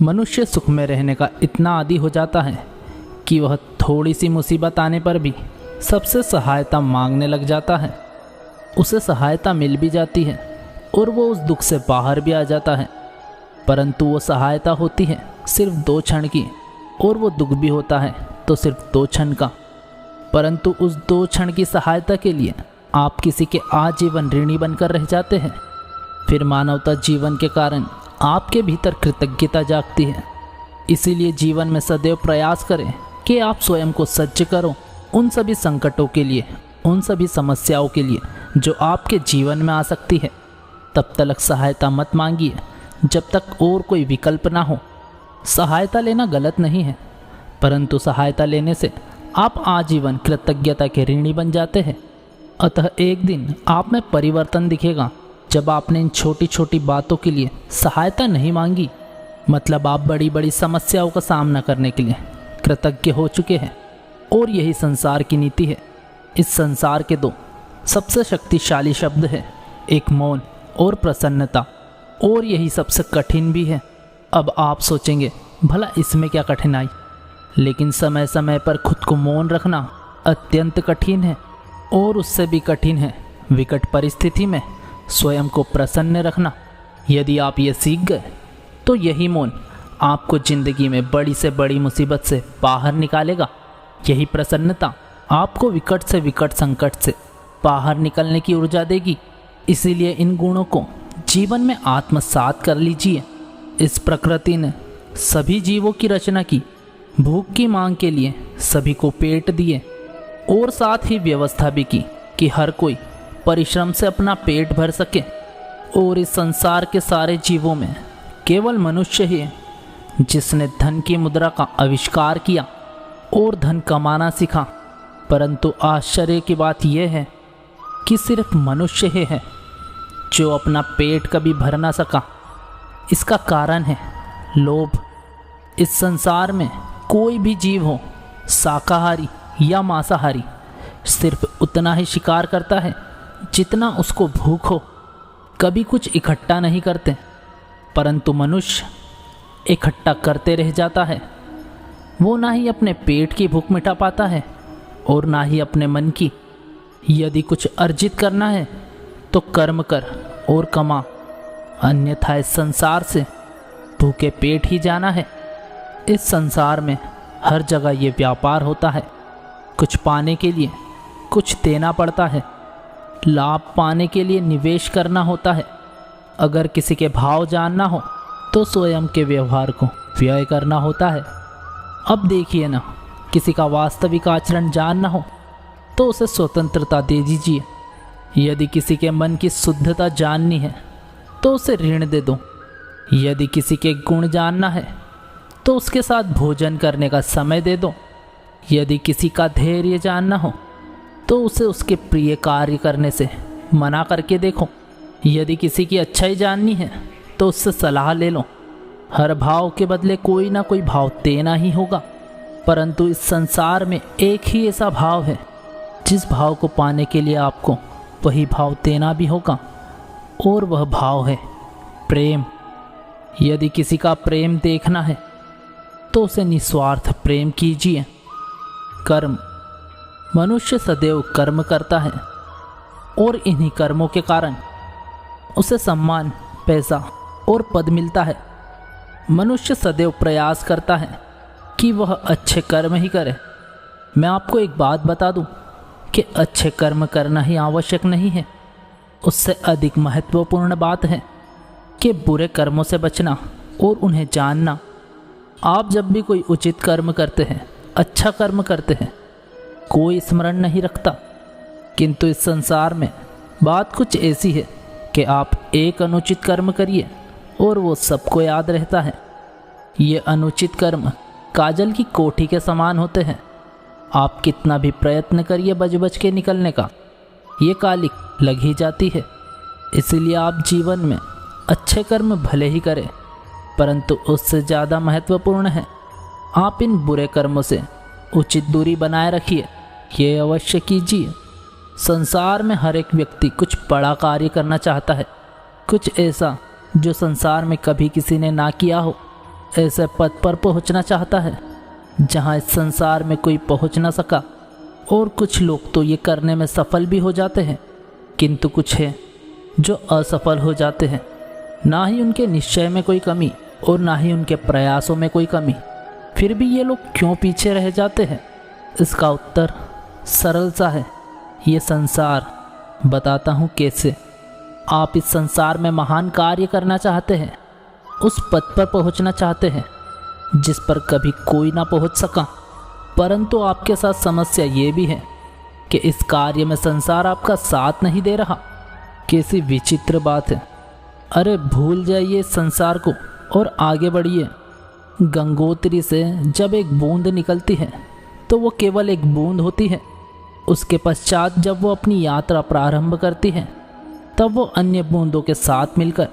मनुष्य सुख में रहने का इतना आदी हो जाता है कि वह थोड़ी सी मुसीबत आने पर भी सबसे सहायता मांगने लग जाता है। उसे सहायता मिल भी जाती है और वो उस दुख से बाहर भी आ जाता है, परंतु वो सहायता होती है सिर्फ 2 क्षण की और वो दुख भी होता है तो सिर्फ 2 क्षण का। परंतु उस 2 क्षण की सहायता के लिए आप किसी के आजीवन ऋणी बनकर रह जाते हैं। फिर मानवता जीवन के कारण आपके भीतर कृतज्ञता जागती है। इसीलिए जीवन में सदैव प्रयास करें कि आप स्वयं को सज्ज करो उन सभी संकटों के लिए, उन सभी समस्याओं के लिए जो आपके जीवन में आ सकती है। तब तक सहायता मत मांगिए जब तक और कोई विकल्प ना हो। सहायता लेना गलत नहीं है, परंतु सहायता लेने से आप आजीवन कृतज्ञता के ऋणी बन जाते हैं। अतः एक दिन आप में परिवर्तन दिखेगा जब आपने इन छोटी छोटी बातों के लिए सहायता नहीं मांगी। मतलब आप बड़ी बड़ी समस्याओं का सामना करने के लिए कृतज्ञ हो चुके हैं। और यही संसार की नीति है। इस संसार के 2 सबसे शक्तिशाली शब्द है, एक मौन और प्रसन्नता, और यही सबसे कठिन भी है। अब आप सोचेंगे भला इसमें क्या कठिनाई, लेकिन समय समय पर खुद को मौन रखना अत्यंत कठिन है। और उससे भी कठिन है विकट परिस्थिति में स्वयं को प्रसन्न रखना। यदि आप ये सीख गए तो यही मौन आपको जिंदगी में बड़ी से बड़ी मुसीबत से बाहर निकालेगा। यही प्रसन्नता आपको विकट से विकट संकट से बाहर निकलने की ऊर्जा देगी। इसीलिए इन गुणों को जीवन में आत्मसात कर लीजिए। इस प्रकृति ने सभी जीवों की रचना की, भूख की मांग के लिए सभी को पेट दिए और साथ ही व्यवस्था भी की कि हर कोई परिश्रम से अपना पेट भर सके। और इस संसार के सारे जीवों में केवल मनुष्य ही है जिसने धन की मुद्रा का आविष्कार किया और धन कमाना सीखा। परंतु आश्चर्य की बात यह है कि सिर्फ मनुष्य ही है जो अपना पेट कभी भर ना सका। इसका कारण है लोभ। इस संसार में कोई भी जीव हो, शाकाहारी या मांसाहारी, सिर्फ उतना ही शिकार करता है जितना उसको भूख हो। कभी कुछ इकट्ठा नहीं करते, परंतु मनुष्य इकट्ठा करते रह जाता है। वो ना ही अपने पेट की भूख मिटा पाता है और ना ही अपने मन की। यदि कुछ अर्जित करना है तो कर्म कर और कमा, अन्यथा इस संसार से भूखे पेट ही जाना है। इस संसार में हर जगह ये व्यापार होता है। कुछ पाने के लिए कुछ देना पड़ता है, लाभ पाने के लिए निवेश करना होता है। अगर किसी के भाव जानना हो तो स्वयं के व्यवहार को व्यय करना होता है। अब देखिए ना, किसी का वास्तविक आचरण जानना हो तो उसे स्वतंत्रता दे दीजिए। यदि किसी के मन की शुद्धता जाननी है तो उसे ऋण दे दो। यदि किसी के गुण जानना है तो उसके साथ भोजन करने का समय दे दो। यदि किसी का धैर्य जानना हो तो उसे उसके प्रिय कार्य करने से मना करके देखो। यदि किसी की अच्छाई जाननी है तो उससे सलाह ले लो। हर भाव के बदले कोई ना कोई भाव देना ही होगा, परंतु इस संसार में एक ही ऐसा भाव है जिस भाव को पाने के लिए आपको वही भाव देना भी होगा, और वह भाव है प्रेम। यदि किसी का प्रेम देखना है तो उसे निस्वार्थ प्रेम कीजिए। कर्म, मनुष्य सदैव कर्म करता है और इन्हीं कर्मों के कारण उसे सम्मान, पैसा और पद मिलता है। मनुष्य सदैव प्रयास करता है कि वह अच्छे कर्म ही करे। मैं आपको एक बात बता दूं कि अच्छे कर्म करना ही आवश्यक नहीं है, उससे अधिक महत्वपूर्ण बात है कि बुरे कर्मों से बचना और उन्हें जानना। आप जब भी कोई उचित कर्म करते हैं, अच्छा कर्म करते हैं, कोई स्मरण नहीं रखता। किंतु इस संसार में बात कुछ ऐसी है कि आप एक अनुचित कर्म करिए और वो सबको याद रहता है। ये अनुचित कर्म काजल की कोठी के समान होते हैं। आप कितना भी प्रयत्न करिए बच बच के निकलने का, ये कालिक लग ही जाती है। इसीलिए आप जीवन में अच्छे कर्म भले ही करें, परंतु उससे ज़्यादा महत्वपूर्ण है आप इन बुरे कर्मों से उचित दूरी बनाए रखिए। ये अवश्य कीजिए। संसार में हर एक व्यक्ति कुछ बड़ा कार्य करना चाहता है, कुछ ऐसा जो संसार में कभी किसी ने ना किया हो। ऐसे पद पर पहुंचना चाहता है जहां इस संसार में कोई पहुंच ना सका। और कुछ लोग तो ये करने में सफल भी हो जाते हैं, किंतु कुछ है जो असफल हो जाते हैं। ना ही उनके निश्चय में कोई कमी और ना ही उनके प्रयासों में कोई कमी, फिर भी ये लोग क्यों पीछे रह जाते हैं? इसका उत्तर सरल सा है, ये संसार। बताता हूँ कैसे। आप इस संसार में महान कार्य करना चाहते हैं, उस पद पर पहुँचना चाहते हैं जिस पर कभी कोई ना पहुँच सका, परंतु आपके साथ समस्या ये भी है कि इस कार्य में संसार आपका साथ नहीं दे रहा। कैसी विचित्र बात है। अरे भूल जाइए इस संसार को और आगे बढ़िए। गंगोत्री से जब एक बूंद निकलती है तो वो केवल एक बूंद होती है। उसके पश्चात जब वो अपनी यात्रा प्रारंभ करती है तब वो अन्य बूंदों के साथ मिलकर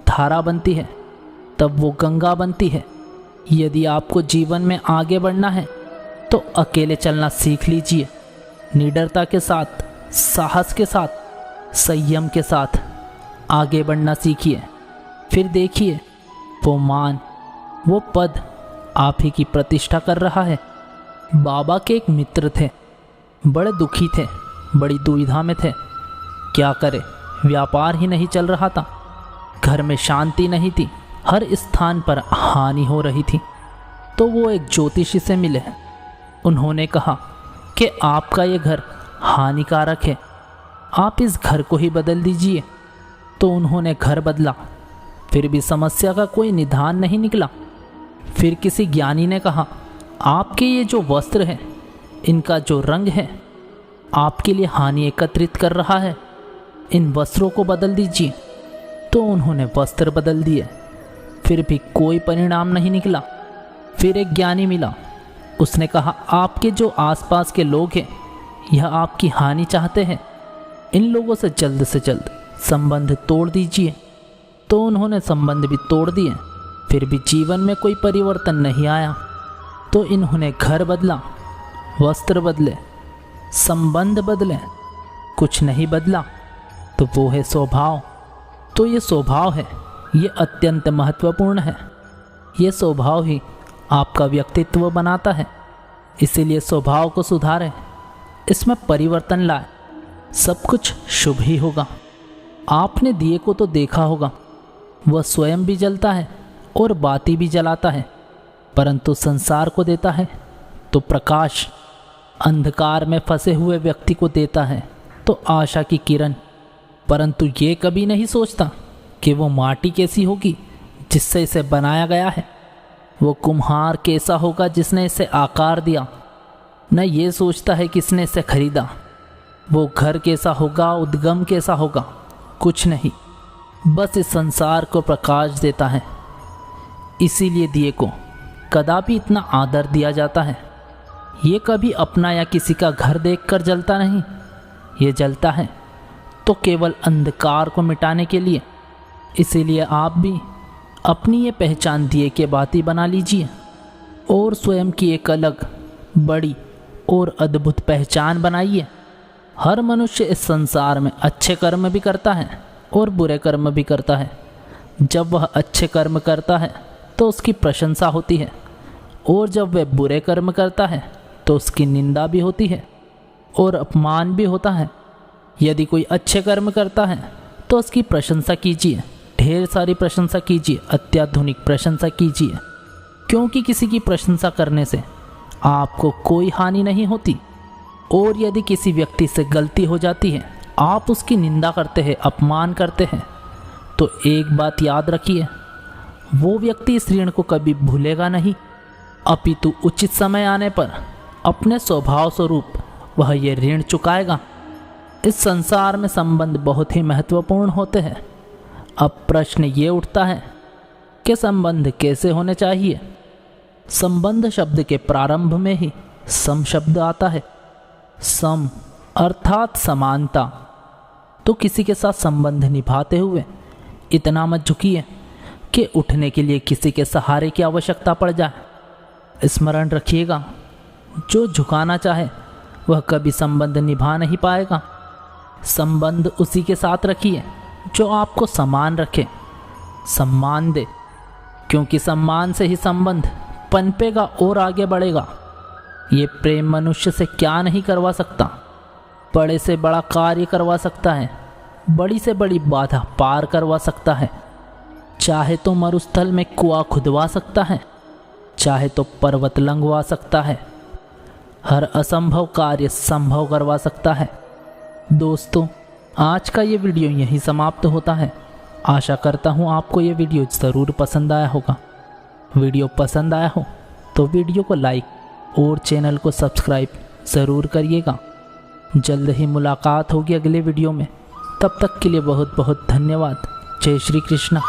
धारा बनती है, तब वो गंगा बनती है। यदि आपको जीवन में आगे बढ़ना है तो अकेले चलना सीख लीजिए। निडरता के साथ, साहस के साथ, संयम के साथ आगे बढ़ना सीखिए। फिर देखिए वो मान, वो पद आप ही की प्रतिष्ठा कर रहा है। बाबा के एक मित्र थे, बड़े दुखी थे, बड़ी दुविधा में थे। क्या करे, व्यापार ही नहीं चल रहा था, घर में शांति नहीं थी, हर स्थान पर हानि हो रही थी। तो वो एक ज्योतिषी से मिले। उन्होंने कहा कि आपका ये घर हानिकारक है, आप इस घर को ही बदल दीजिए। तो उन्होंने घर बदला, फिर भी समस्या का कोई निदान नहीं निकला। फिर किसी ज्ञानी ने कहा, आपके ये जो वस्त्र है, इनका जो रंग है आपके लिए हानि एकत्रित कर रहा है, इन वस्त्रों को बदल दीजिए। तो उन्होंने वस्त्र बदल दिए, फिर भी कोई परिणाम नहीं निकला। फिर एक ज्ञानी मिला, उसने कहा, आपके जो आसपास के लोग हैं यह आपकी हानि चाहते हैं, इन लोगों से जल्द संबंध तोड़ दीजिए। तो उन्होंने संबंध भी तोड़ दिए, फिर भी जीवन में कोई परिवर्तन नहीं आया। तो इन्होंने घर बदला, वस्त्र बदले, संबंध बदले, कुछ नहीं बदला। तो वो है स्वभाव। तो ये स्वभाव है, ये अत्यंत महत्वपूर्ण है। ये स्वभाव ही आपका व्यक्तित्व बनाता है। इसीलिए स्वभाव को सुधारें, इसमें परिवर्तन लाए, सब कुछ शुभ ही होगा। आपने दिए को तो देखा होगा, वह स्वयं भी जलता है और बाती भी जलाता है, परंतु संसार को देता है तो प्रकाश। अंधकार में फंसे हुए व्यक्ति को देता है तो आशा की किरण, परंतु ये कभी नहीं सोचता कि वो माटी कैसी होगी जिससे इसे बनाया गया है, वो कुम्हार कैसा होगा जिसने इसे आकार दिया। न ये सोचता है किसने इसे खरीदा, वो घर कैसा होगा, उद्गम कैसा होगा, कुछ नहीं, बस इस संसार को प्रकाश देता है। इसीलिए दिए को कदापि इतना आदर दिया जाता है। ये कभी अपना या किसी का घर देखकर जलता नहीं, ये जलता है तो केवल अंधकार को मिटाने के लिए। इसीलिए आप भी अपनी ये पहचान दिए के बाती बना लीजिए और स्वयं की एक अलग, बड़ी और अद्भुत पहचान बनाइए। हर मनुष्य इस संसार में अच्छे कर्म भी करता है और बुरे कर्म भी करता है। जब वह अच्छे कर्म करता है तो उसकी प्रशंसा होती है, और जब वह बुरे कर्म करता है तो उसकी निंदा भी होती है और अपमान भी होता है। यदि कोई अच्छे कर्म करता है तो उसकी प्रशंसा कीजिए, ढेर सारी प्रशंसा कीजिए, अत्याधुनिक प्रशंसा कीजिए, क्योंकि किसी की प्रशंसा करने से आपको कोई हानि नहीं होती। और यदि किसी व्यक्ति से गलती हो जाती है, आप उसकी निंदा करते हैं, अपमान करते हैं, तो एक बात याद रखिए, वो व्यक्ति इस ऋण को कभी भूलेगा नहीं, अपितु उचित समय आने पर अपने स्वभाव स्वरूप वह ये ऋण चुकाएगा। इस संसार में संबंध बहुत ही महत्वपूर्ण होते हैं। अब प्रश्न ये उठता है कि संबंध कैसे होने चाहिए। संबंध शब्द के प्रारंभ में ही सम शब्द आता है। सम अर्थात समानता। तो किसी के साथ संबंध निभाते हुए इतना मत झुकिए कि उठने के लिए किसी के सहारे की आवश्यकता पड़ जाए। स्मरण रखिएगा, जो झुकाना चाहे वह कभी संबंध निभा नहीं पाएगा। संबंध उसी के साथ रखिए जो आपको समान रखे, सम्मान दे। क्योंकि सम्मान से ही संबंध पनपेगा और आगे बढ़ेगा। ये प्रेम मनुष्य से क्या नहीं करवा सकता। बड़े से बड़ा कार्य करवा सकता है, बड़ी से बड़ी बाधा पार करवा सकता है। चाहे तो मरुस्थल में कुआं खुदवा सकता है, चाहे तो पर्वत लंघवा सकता है। हर असंभव कार्य संभव करवा सकता है। दोस्तों, आज का ये वीडियो यहीं समाप्त होता है। आशा करता हूँ आपको ये वीडियो ज़रूर पसंद आया होगा। वीडियो पसंद आया हो तो वीडियो को लाइक और चैनल को सब्सक्राइब ज़रूर करिएगा। जल्द ही मुलाकात होगी अगले वीडियो में। तब तक के लिए बहुत बहुत धन्यवाद। जय श्री कृष्णा।